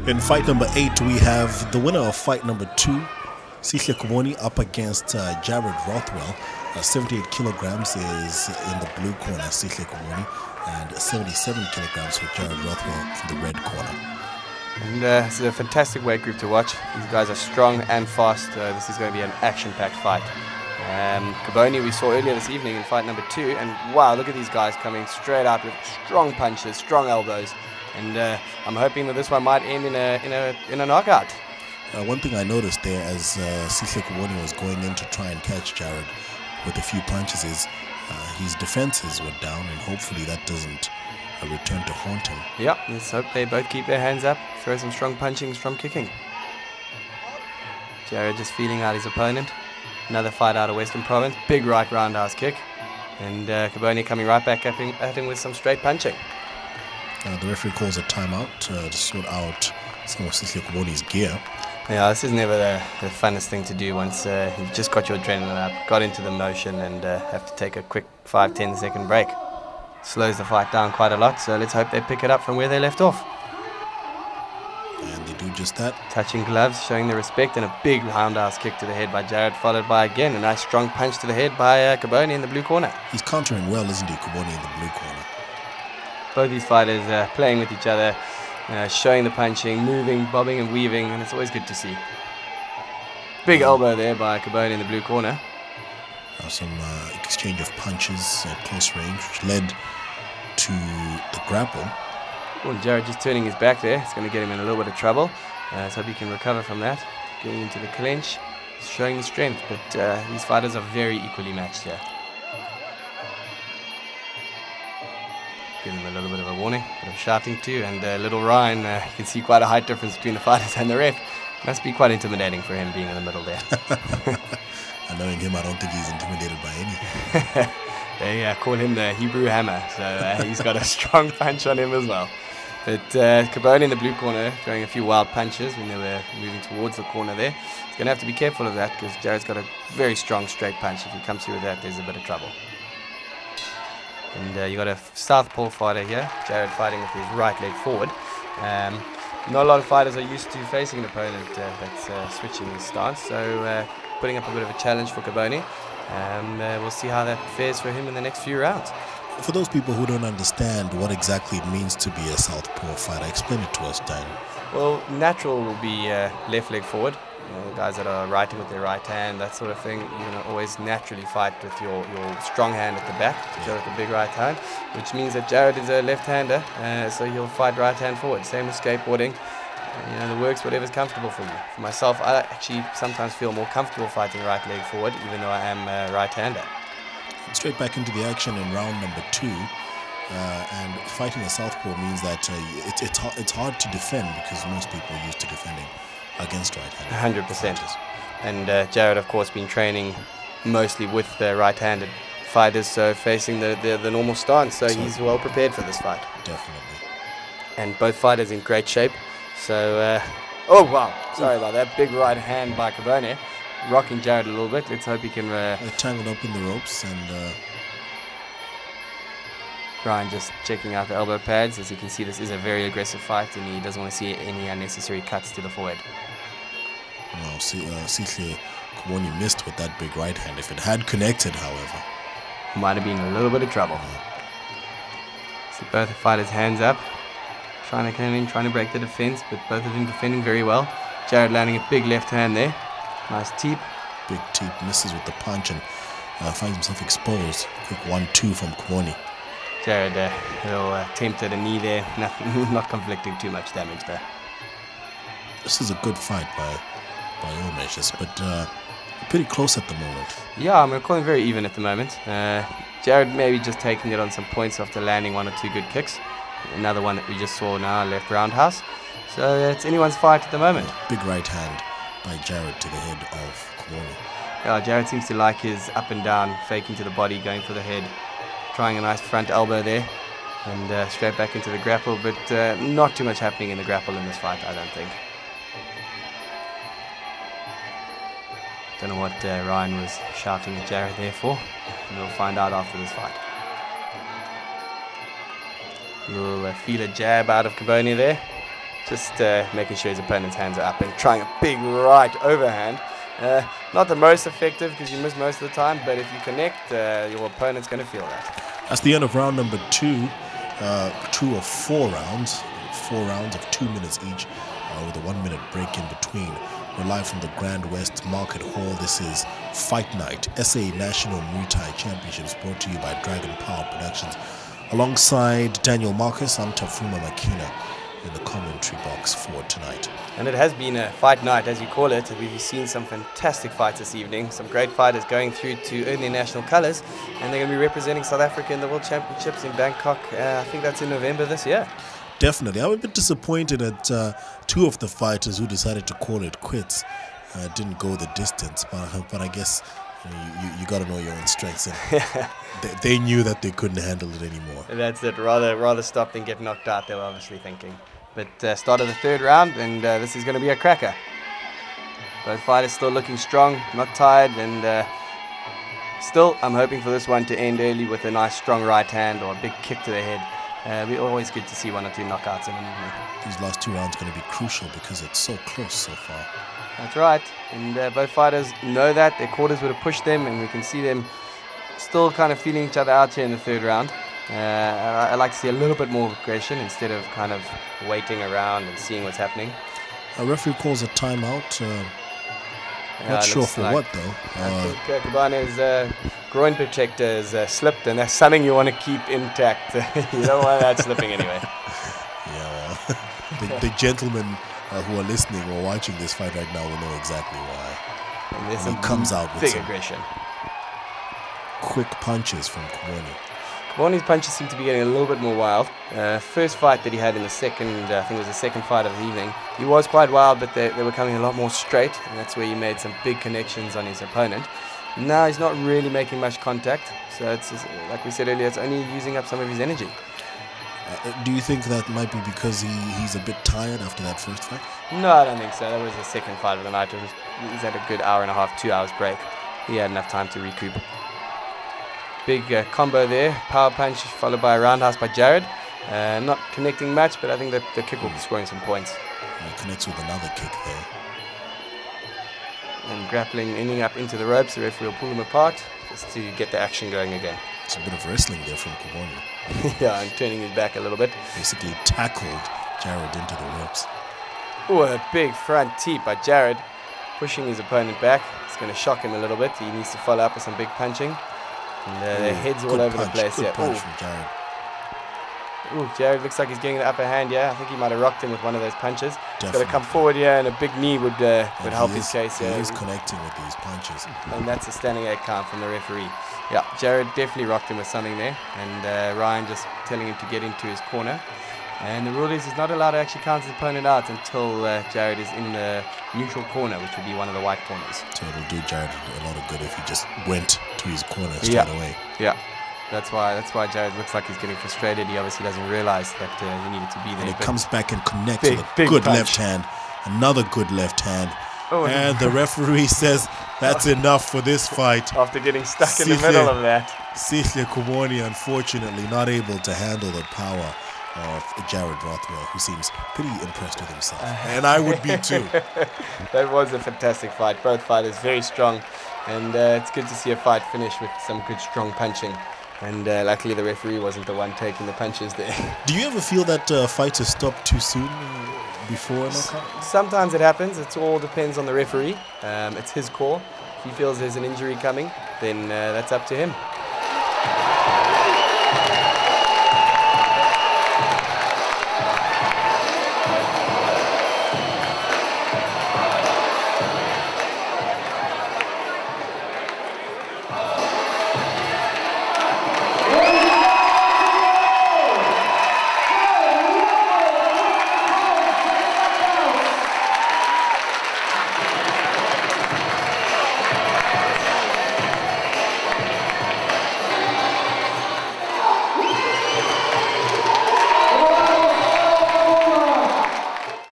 In fight number 8, we have the winner of fight number 2, Shile Khuboni, up against Jared Rothwell. 78 kilograms is in the blue corner, Shile Khuboni, and 77 kilograms for Jared Rothwell in the red corner. And this is a fantastic weight group to watch. These guys are strong and fast. This is going to be an action-packed fight. Khuboni we saw earlier this evening in fight number 2, and wow, look at these guys coming straight out with strong punches, strong elbows, and I'm hoping that this one might end in a knockout. One thing I noticed there as Shile Khuboni was going in to try and catch Jared with a few punches is his defenses were down, and hopefully that doesn't return to haunt him. Yeah, let's hope they both keep their hands up, throw some strong punching, strong kicking. Jared just feeling out his opponent. Another fight out of Western Province, big right roundhouse kick, and Khuboni coming right back at him with some straight punching. The referee calls a timeout to sort out some of Shile Khuboni's gear. Yeah, this is never the funnest thing to do once you've just got your adrenaline up, got into the motion, and have to take a quick 5-10 second break. Slows the fight down quite a lot, so let's hope they pick it up from where they left off. And they do just that. Touching gloves, showing the respect, and a big roundhouse kick to the head by Jared, followed by again a nice strong punch to the head by Khuboni in the blue corner. He's countering well, isn't he, Khuboni in the blue corner? Both these fighters playing with each other, showing the punching, moving, bobbing and weaving, and it's always good to see. Big elbow there by Khuboni in the blue corner. Some exchange of punches at close range, which led to the grapple. Well, Jared just turning his back there. It's going to get him in a little bit of trouble. Let's hope he can recover from that. Getting into the clinch, showing the strength, but these fighters are very equally matched here. Give him a little bit of a warning, a bit of shouting too, and little Ryan, you can see quite a height difference between the fighters and the ref. Must be quite intimidating for him being in the middle there. And knowing him, I don't think he's intimidated by anything. They call him the Hebrew Hammer, so he's got a strong punch on him as well. But Khuboni in the blue corner throwing a few wild punches when they were moving towards the corner there. He's going to have to be careful of that because Jared's got a very strong straight punch. If he comes through with that, there's a bit of trouble. And you got a southpaw fighter here, Jared fighting with his right leg forward. Not a lot of fighters are used to facing an opponent that's switching his stance, so putting up a bit of a challenge for Khuboni. We'll see how that fares for him in the next few rounds. For those people who don't understand what exactly it means to be a southpaw fighter, explain it to us, Dan. Well, natural will be left leg forward. Guys that are writing with their right hand, that sort of thing, you're going to always naturally fight with your strong hand at the back to go with the big right hand, which means that Jared is a left-hander, so he'll fight right hand forward. Same with skateboarding. It works, whatever's comfortable for you. For myself, I actually sometimes feel more comfortable fighting right leg forward, even though I am a right-hander. Straight back into the action in round number 2. And fighting a southpaw means that it's hard to defend because most people are used to defending against right-handed 100%. And Jared, of course, been training mostly with the right-handed fighters, so facing the normal stance, so he's well prepared for this fight. Definitely. And both fighters in great shape. So, oh wow, sorry about that. Big right hand by Khuboni, rocking Jared a little bit. Let's hope he can... tangled up in the ropes, and Ryan just checking out the elbow pads. As you can see, this is a very aggressive fight, and he doesn't want to see any unnecessary cuts to the forehead. Well, Shile Khuboni missed with that big right hand. If it had connected, however, might have been in a little bit of trouble. See both fighters' hands up, trying to break the defense, but both of them defending very well. Jared landing a big left hand there. Nice teep. Big teep, misses with the punch and finds himself exposed. Quick 1-2 from Khuboni. Jared, a little attempt at a knee there, not conflicting too much damage there. This is a good fight by all measures, but pretty close at the moment. Yeah, I'm going to call him very even at the moment. Jared maybe just taking it on some points after landing 1 or 2 good kicks. Another one that we just saw now, left roundhouse. So it's anyone's fight at the moment. Big right hand by Jared to the head of Khuboni. Yeah, Jared seems to like his up and down, faking to the body, going for the head. Trying a nice front elbow there. And straight back into the grapple, but not too much happening in the grapple in this fight, I don't think. Don't know what Ryan was shouting at Jared there for. We'll find out after this fight. A little feeler jab out of Khuboni there. just making sure his opponent's hands are up and trying a big right overhand. Not the most effective because you miss most of the time, but if you connect, your opponent's going to feel that. That's the end of round number 2. 2 of 4 rounds. 4 rounds of 2 minutes each, with a 1 minute break in between. We're live from the Grand West Market Hall. This is Fight Night, SA National Muaythai Championships, brought to you by Dragon Power Productions. Alongside Daniel Marcus, I'm Tafuma Makina in the commentary box for tonight. And it has been a fight night, as you call it. We've seen some fantastic fights this evening. Some great fighters going through to earn their national colours, and they're going to be representing South Africa in the World Championships in Bangkok. I think that's in November this year. Definitely. I'm a bit disappointed at 2 of the fighters who decided to call it quits. Didn't go the distance, but I guess you got to know your own strengths. And they knew that they couldn't handle it anymore. That's it. Rather stop than get knocked out, they were obviously thinking. But start of the 3rd round, and this is going to be a cracker. Both fighters still looking strong, not tired, and still I'm hoping for this one to end early with a nice strong right hand or a big kick to the head. We're always good to see 1 or 2 knockouts in an evening. These last 2 rounds are going to be crucial because it's so close so far. That's right, and both fighters know that. Their quarters would have pushed them, and we can see them still kind of feeling each other out here in the 3rd round. I like to see a little bit more aggression instead of kind of waiting around and seeing what's happening. A referee calls a timeout. Not sure for what though. I think Khuboni's groin protector is slipped, and that's something you want to keep intact. You don't want that slipping anyway. Yeah, well, the gentlemen who are listening or watching this fight right now will know exactly why. And there's he comes out with big some aggression. Quick punches from Khuboni. Khuboni's punches seem to be getting a little bit more wild. First fight that he had in the second, I think it was the second fight of the evening, he was quite wild, but they were coming a lot more straight, and that's where he made some big connections on his opponent. Now he's not really making much contact, so it's just, like we said earlier, it's only using up some of his energy. Do you think that might be because he's a bit tired after that first fight? No, I don't think so. That was the second fight of the night. He's had a good hour and a half, 2 hours break. He had enough time to recoup. Big combo there, power punch followed by a roundhouse by Jared. Not connecting much, but I think that the kick will be scoring some points. He connects with another kick there. And grappling, ending up into the ropes. The referee will pull them apart just to get the action going again. It's a bit of wrestling there from Khuboni. Yeah, and turning his back a little bit. Basically tackled Jared into the ropes. Oh, a big front teep by Jared, pushing his opponent back. It's going to shock him a little bit. He needs to follow up with some big punching. And their heads all over the place. Good punch from Jared. Ooh, Jared looks like he's getting the upper hand. Yeah, I think he might have rocked him with one of those punches. Definitely. He's got to come forward here, and a big knee would help his case. He is connecting with these punches. And that's a standing 8 count from the referee. Yeah, Jared definitely rocked him with something there, and Ryan just telling him to get into his corner. And the rule is he's not allowed to actually count his opponent out until Jared is in the neutral corner, which would be one of the white corners. So it'll do Jared a lot of good if he just went to his corner straight away. Yeah, that's why Jared looks like he's getting frustrated. He obviously doesn't realize that he needed to be there. And he comes back and connects with a good left hand, another good left hand. Oh, and the referee says that's enough for this fight. After getting stuck in the middle of that. Shile Khuboni, unfortunately, not able to handle the power of Jared Rothwell, who seems pretty impressed with himself. And I would be too. That was a fantastic fight. Both fighters very strong. And it's good to see a fight finish with some good strong punching. And luckily the referee wasn't the one taking the punches there. Do you ever feel that fighters stop too soon before a knockout? Sometimes it happens. It all depends on the referee. It's his call. If he feels there's an injury coming, then that's up to him.